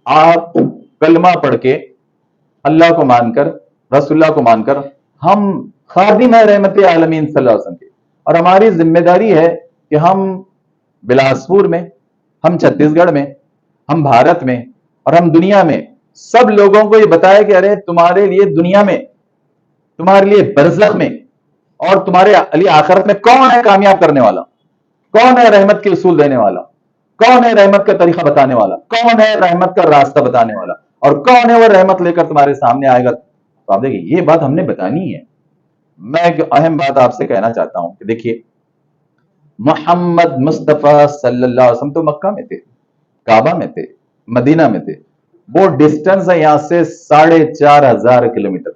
آپ کلمہ پڑھ کے اللہ کو مان کر، رسول اللہ کو مان کر، ہم خادم ہے رحمت عالمین صلی اللہ علیہ وسلم کے، اور ہماری ذمہ داری ہے کہ ہم بلاسپور میں، ہم چھتیس گڑھ میں، ہم بھارت میں، اور ہم دنیا میں سب لوگوں کو یہ بتائے کہ ارے تمہارے لیے دنیا میں، تمہارے لیے برزخ میں، اور تمہارے لیے آخرت میں کون ہے کامیاب کرنے والا، کون ہے رحمت کے اصول دینے والا، کون ہے رحمت کا طریقہ بتانے والا، کون ہے رحمت کا راستہ بتانے والا، اور کون ہے وہ رحمت لے کر تمہارے سامنے آئے گا۔ تو آپ دیکھیے یہ بات ہم نے بتانی ہے۔ میں ایک اہم بات آپ سے کہنا چاہتا ہوں کہ دیکھیے محمد مصطفیٰ صلی اللہ علیہ وسلم تو مکہ میں تھے، کعبہ میں تھے، مدینہ میں تھے، وہ ڈسٹنس ہے یہاں سے 4,500 کلومیٹر،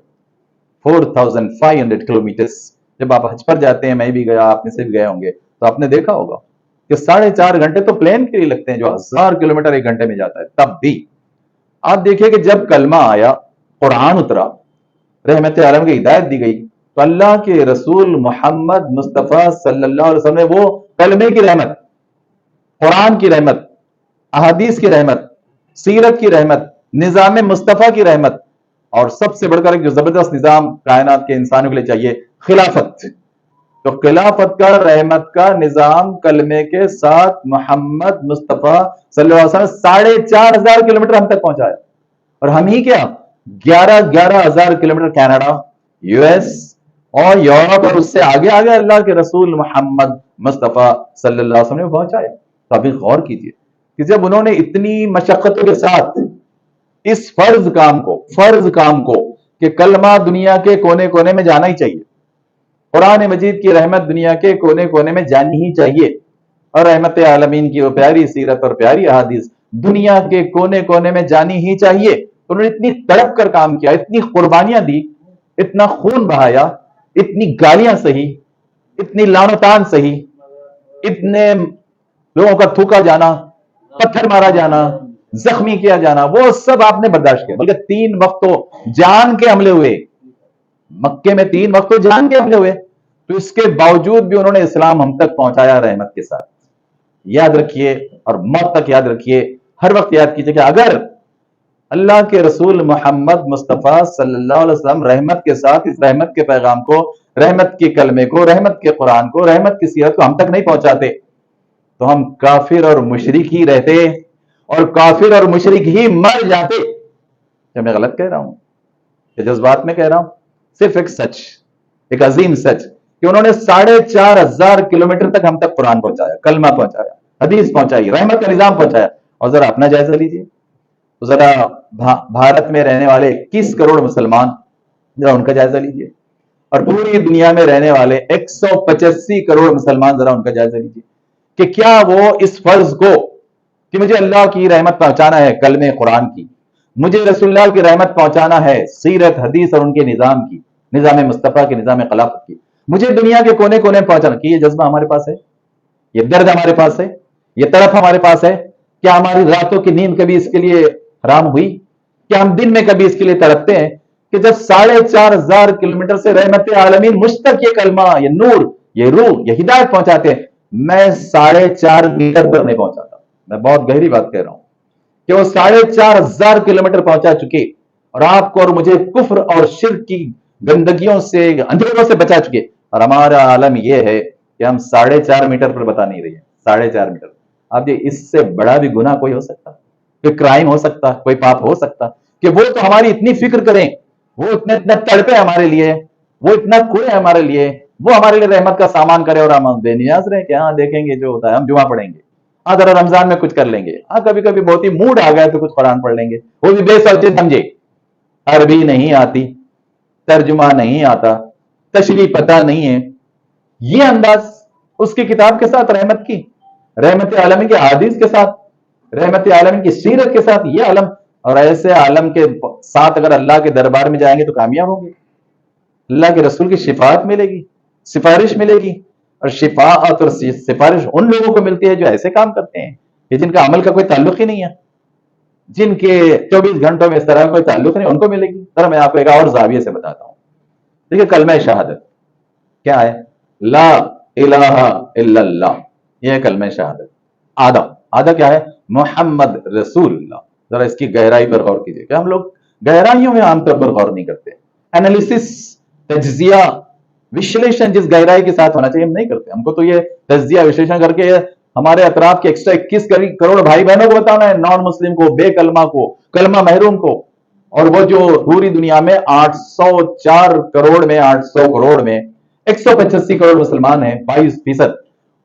4,500 کلومیٹرز۔ جب آپ حج پر جاتے ہیں، میں بھی گیا، آپ میں سے بھی گئے ہوں گے، تو آپ نے دیکھا ہوگا کہ 4.5 گھنٹے تو پلین کے لیے لگتے ہیں، جو 1000 کلومیٹر 1 گھنٹے میں جاتا ہے۔ تب بھی آپ دیکھیے کہ جب کلمہ آیا، قرآن اترا، رحمت عالم کی ہدایت دی گئی، تو اللہ کے رسول محمد مصطفیٰ صلی اللہ علیہ وسلم نے وہ کلمے کی رحمت، قرآن کی رحمت، احادیث کی رحمت، سیرت کی رحمت، نظام مصطفیٰ کی رحمت، اور سب سے بڑھ کر ایک جو زبردست نظام کائنات کے انسانوں کے لیے چاہیے، خلافت۔ تو خلافت کا، رحمت کا نظام کلمے کے ساتھ محمد مصطفیٰ صلی اللہ علیہ وسلم 4,500 کلومیٹر ہم تک پہنچایا، اور ہم ہی کیا 11,000 کلومیٹر کینیڈا، یو ایس اور یورپ، اور اس سے آگے آگے اللہ کے رسول محمد مصطفیٰ صلی اللہ علیہ وسلم نے پہنچایا۔ تو ابھی غور کیجئے کہ جب انہوں نے اتنی مشقتوں کے ساتھ اس فرض کام کو کہ کلمہ دنیا کے کونے کونے میں جانا ہی چاہیے، قرآن مجید کی رحمت دنیا کے کونے کونے میں جانی ہی چاہیے، اور رحمت عالمین کی وہ پیاری سیرت اور پیاری احادیث دنیا کے کونے کونے میں جانی ہی چاہیے، انہوں نے اتنی تڑپ کر کام کیا، اتنی قربانیاں دی، اتنا خون بہایا، اتنی گالیاں سہی، اتنی لعن و طعن سہی، اتنے لوگوں کا تھوکا جانا، پتھر مارا جانا، زخمی کیا جانا، وہ سب آپ نے برداشت کیا، بلکہ 3 وقت تو جان کے حملے ہوئے، مکے میں 3 وقت تو جان کے حملے ہوئے، تو اس کے باوجود بھی انہوں نے اسلام ہم تک پہنچایا رحمت کے ساتھ۔ یاد رکھیے، اور موت تک یاد رکھیے، ہر وقت یاد کیجئے کہ اگر اللہ کے رسول محمد مصطفیٰ صلی اللہ علیہ وسلم رحمت کے ساتھ اس رحمت کے پیغام کو، رحمت کے کلمے کو، رحمت کے قرآن کو، رحمت کی سیرت کو ہم تک نہیں پہنچاتے، تو ہم کافر اور مشرک ہی رہتے، اور کافر اور مشرک ہی مر جاتے۔ کیا میں غلط کہہ رہا ہوں؟ کہ جذبات میں کہہ رہا ہوں؟ صرف ایک سچ، ایک عظیم سچ کہ انہوں نے 4,500 کلومیٹر تک ہم تک قرآن پہنچایا، کلمہ پہنچایا، حدیث پہنچائی، رحمت کا نظام پہنچایا۔ اور ذرا اپنا جائزہ لیجئے، ذرا بھارت میں رہنے والے 21 کروڑ مسلمان، ذرا ان کا جائزہ لیجئے، اور پوری دنیا میں رہنے والے 185 کروڑ مسلمان، ذرا ان کا جائزہ لیجئے کہ کیا وہ اس فرض کو کہ مجھے اللہ کی رحمت پہنچانا ہے کلمے قرآن کی، مجھے رسول اللہ کی رحمت پہنچانا ہے سیرت حدیث اور ان کے نظام کی، نظام مصطفیٰ کے، نظام خلافت کی، مجھے دنیا کے کونے کونے پہنچانا، کہ یہ جذبہ ہمارے پاس ہے، یہ درد ہمارے پاس ہے، یہ طرف ہمارے پاس ہے؟ کیا ہماری راتوں کی نیند کبھی اس کے لیے حرام ہوئی؟ کیا ہم دن میں کبھی اس کے لیے تڑپتے ہیں کہ جب 4,500 کلومیٹر سے رحمت عالمین مجھ تک یہ کلمہ، یہ نور، یہ روح، یہ ہدایت پہنچاتے ہیں، میں 4.5 میٹر پر نہیں پہنچاتا؟ میں بہت گہری بات کہہ رہا ہوں کہ وہ 4,500 کلومیٹر پہنچا چکے، اور آپ کو اور مجھے کفر اور شرک کی گندگیوں سے، اندھیروں سے بچا چکے، اور ہمارا عالم یہ ہے کہ ہم 4.5 میٹر پر بتا نہیں رہے ہیں، 4.5 میٹر۔ اب یہ اس سے بڑا بھی گناہ کوئی ہو سکتا، کوئی کرائم ہو سکتا، کوئی پاپ ہو سکتا کہ وہ تو ہماری اتنی فکر کریں، وہ اتنا تڑپے ہمارے لیے، وہ اتنا کھوئے ہمارے لیے، وہ ہمارے لیے رحمت کا سامان کرے، اور ہم بے نیاز رہے کہ ہاں دیکھیں گے جو ہوتا ہے، ہم جمعہ پڑھیں گے، ہاں ذرا رمضان میں کچھ کر لیں گے، ہاں کبھی کبھی بہت ہی موڈ آ گیا تو کچھ قرآن پڑھ لیں گے، وہ بھی بے سوچے سمجھے، عربی نہیں آتی، ترجمہ نہیں آتا، تشریح پتہ نہیں ہے، یہ انداز اس کی کتاب کے ساتھ، رحمت کی، رحمت عالمین کے حدیث کے ساتھ، رحمت عالمین کی سیرت کے ساتھ، یہ عالم، اور ایسے عالم کے ساتھ اگر اللہ کے دربار میں جائیں گے تو کامیاب ہوں گے، اللہ کے رسول کی شفاعت ملے گی، سفارش ملے گی، اور شفاعت اور سفارش ان لوگوں کو ملتی ہے جو ایسے کام کرتے ہیں کہ جن کا عمل کا کوئی تعلق ہی نہیں ہے، جن کے 24 گھنٹوں میں اس طرح کا کوئی تعلق نہیں، ان کو ملے گی۔ ذرا میں آپ کو ایک اور زاویے سے بتاتا ہوں۔ دیکھیے کلمہ شہادت کیا ہے؟ لا الہ الا اللہ، یہ کلمہ شہادت۔ آدھا کیا ہے؟ محمد رسول اللہ، ذرا اس کی گہرائی پر غور کیجیے کہ ہم لوگ گہرائیوں میں عام طور پر غور نہیں کرتے. انالیسس، تجزیہ، وشلیشن جس گہرائی کے ساتھ ہونا چاہیے ہم نہیں کرتے. ہم کو تو یہ تجزیہ وشلیشن کر کے ہمارے اطراف کے 121 کروڑ بھائی بہنوں کو بتانا ہے، نان مسلم کو، بے کلمہ کو، کلمہ محروم کو، اور وہ جو پوری دنیا میں 804 کروڑ میں 800 کروڑ میں 185 کروڑ مسلمان ہیں، 22%.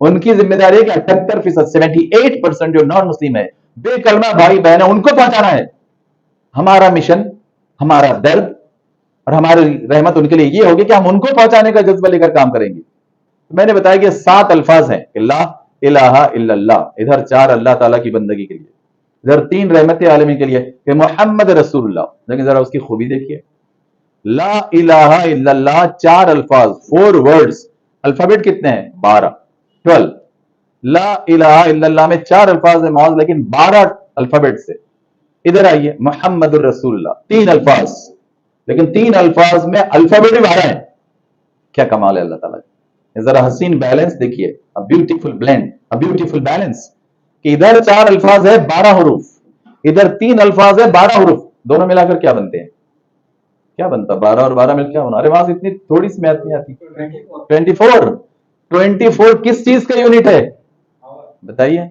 ان کی ذمہ داری ہے کہ 78%، 78% جو نان مسلم ہے، بے کلمہ بھائی بہن ہے، ان کو پہنچانا ہے. ہمارا مشن، ہمارا درد اور ہماری رحمت ان کے لیے یہ ہوگی کہ ہم ان کو پہنچانے کا جذبہ لے کر کام کریں گے. میں نے بتایا کہ 7 الفاظ ہیں کہ لا الہ الا اللہ، ادھر 4 اللہ تعالیٰ کی بندگی کے لیے، ادھر 3 رحمت عالمین کے لیے کہ محمد رسول اللہ. لیکن ذرا اس کی خوبی دیکھیے، لا الہ الا اللہ 4 الفاظ، 4 ورڈز. الفابیٹ کتنے ہیں؟ 12، 12. لا الہ الا اللہ میں 4 الفاظ ہیں معاذ، لیکن 12 الفابیٹ سے. ادھر آئیے محمد الرسول اللہ 3 الفاظ، لیکن 3 الفاظ میں الفابیٹ بھی 12 ہیں. کیا کمال ہے اللہ تعالیٰ کا. ذرا حسین بیلنس دیکھیے، بیوٹیفل بلینڈ، بیوٹیفل بیلنس، کہ ادھر 4 الفاظ ہے 12 حروف، ادھر 3 الفاظ ہے 12 حروف. دونوں ملا کر کیا بنتے ہیں؟ کیا بنتا 12 اور 12 مل کیا ہونا؟ ارے وہاں سے اتنی تھوڑی سی میتھ نہیں آتی. 24 کس چیز کا یونٹ ہے بتائیے؟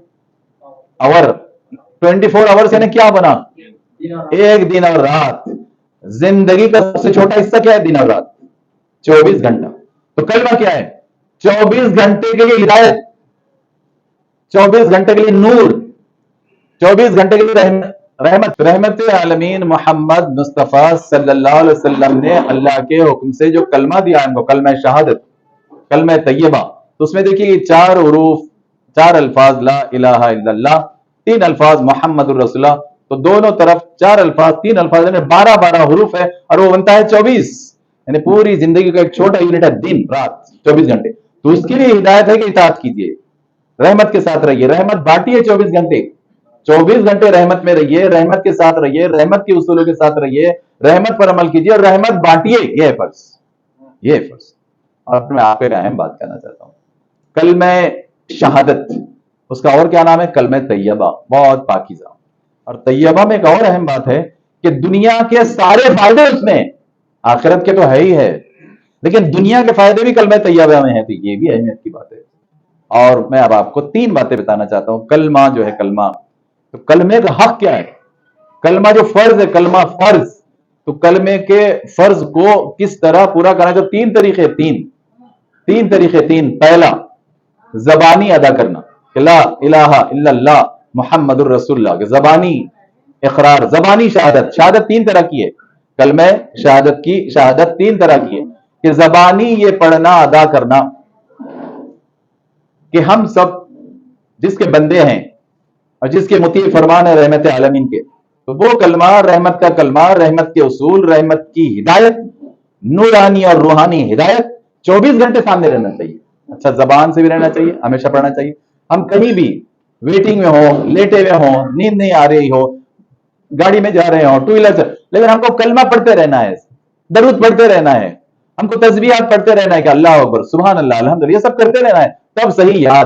آور. 24 آورس یعنی کیا بنا؟ ایک دن اور رات. زندگی کا سب سے چھوٹا حصہ کیا ہے؟ دن اور رات، 24 گھنٹہ. تو کلمہ کیا ہے؟ 24 گھنٹے کے لیے ہدایت، 24 گھنٹے کے لیے نور، 24 گھنٹے کے لیے رحمت. رحمت عالمین محمد مصطفیٰ صلی اللہ علیہ وسلم نے اللہ کے حکم سے جو کلمہ دیا ہم کو، کلمہ شہادت، کلمہ طیبہ، تو اس میں دیکھیے 4 حروف، 4 الفاظ لا الہ الا اللہ، 3 الفاظ محمد الرسول اللہ. تو دونوں طرف 4 الفاظ، 3 الفاظ یعنی 12 حروف ہے، اور وہ بنتا ہے 24. یعنی پوری زندگی کا ایک چھوٹا یونٹ ہے دن رات 24 گھنٹے. تو اس کے لیے ہدایت ہے کہ اطاعت کیجیے، رحمت کے ساتھ رہیے، رحمت بانٹیے 24 گھنٹے. 24 گھنٹے رحمت میں رہیے، رحمت کے ساتھ رہیے، رحمت کے اصولوں کے ساتھ رہیے، رحمت پر عمل کیجیے اور رحمت بانٹیے. یہ ہے فرض، یہ ہے فرض. اور میں آپ کو ایک اہم بات کہنا چاہتا ہوں، کلمہ شہادت، اس کا اور کیا نام ہے؟ کلمہ طیبہ، بہت پاکیزہ. اور طیبہ میں ایک اور اہم بات ہے کہ دنیا کے سارے فائدے اس میں، آخرت کے تو ہے ہی ہے، لیکن دنیا کے فائدے بھی کلمہ طیبہ میں ہیں. تو یہ بھی اہمیت کی بات ہے. اور میں اب آپ کو 3 باتیں بتانا چاہتا ہوں. کلمہ جو ہے، کلمہ، تو کلمے کا حق کیا ہے؟ کلمہ جو فرض ہے، کلمہ فرض، تو کلمے کے فرض کو کس طرح پورا کرنا؟ جو 3 طریقے، 3 طریقے. 3، پہلا زبانی ادا کرنا کہ لا الہ الا اللہ محمد الرسول اللہ، کہ زبانی اقرار، زبانی شہادت. شہادت 3 طرح کی ہے، کلمہ شہادت کی شہادت 3 طرح کی ہے، کہ زبانی یہ پڑھنا ادا کرنا کہ ہم سب جس کے بندے ہیں اور جس کے مطیع فرمان ہے رحمت عالمین کے، تو وہ کلمہ، رحمت کا کلمہ، رحمت کے اصول، رحمت کی ہدایت، نورانی اور روحانی ہدایت 24 گھنٹے سامنے رہنا چاہیے. اچھا، زبان سے بھی رہنا چاہیے، ہمیشہ پڑھنا چاہیے. ہم کہیں بھی ویٹنگ میں ہوں، لیٹے ہوئے ہوں، نیند نہیں آ رہی ہو، گاڑی میں جا رہے ہوں، 2 ویلر سے، لیکن ہم کو کلمہ پڑھتے رہنا ہے، درود پڑھتے رہنا ہے، ہم کو تسبیحات پڑھتے رہنا ہے کہ اللہ اکبر، سبحان اللہ، الحمدللہ، یہ سب کرتے رہنا ہے. تب صحیح یاد،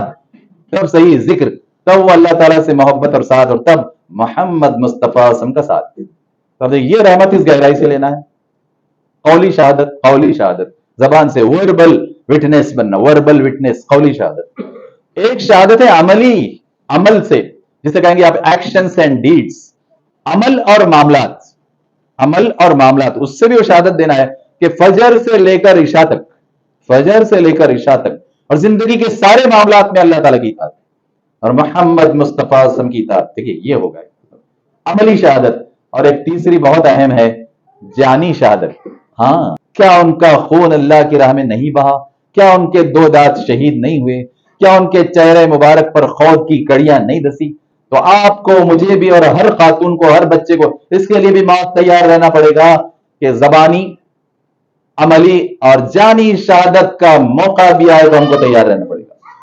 تب صحیح ذکر، تب وہ اللہ تعالیٰ سے محبت اور ساتھ، اور تب محمد مصطفیٰ وسلم کا ساتھ. تب یہ رحمت اس گہرائی سے لینا ہے. قولی شہادت، قولی شہادت، زبان سے وربل وٹنس بننا، وربل وٹنس، قولی شہادت. ایک شہادت ہے عملی، عمل سے، جسے کہیں گے آپ ایکشنز اینڈ ڈیڈز، عمل اور معاملات، عمل اور معاملات. اس سے بھی وہ شہادت دینا ہے کہ فجر سے لے کر عشاء تک، فجر سے لے کر عشاء تک، اور زندگی کے سارے معاملات میں اللہ تعالیٰ کی اطاعت اور محمد مصطفیٰ وسلم کی اطاعت. دیکھیے یہ ہوگا عملی شہادت. اور ایک تیسری بہت اہم ہے، جانی شہادت. ہاں، کیا ان کا خون اللہ کی راہ میں نہیں بہا؟ کیا ان کے 2 دانت شہید نہیں ہوئے؟ کیا ان کے چہرے مبارک پر خود کی کڑیاں نہیں دسی؟ تو آپ کو، مجھے بھی، اور ہر خاتون کو، ہر بچے کو اس کے لیے بھی موت تیار رہنا پڑے گا کہ زبانی، عملی اور جانی شہادت کا موقع بھی آئے تو ہم کو تیار رہنا پڑے گا.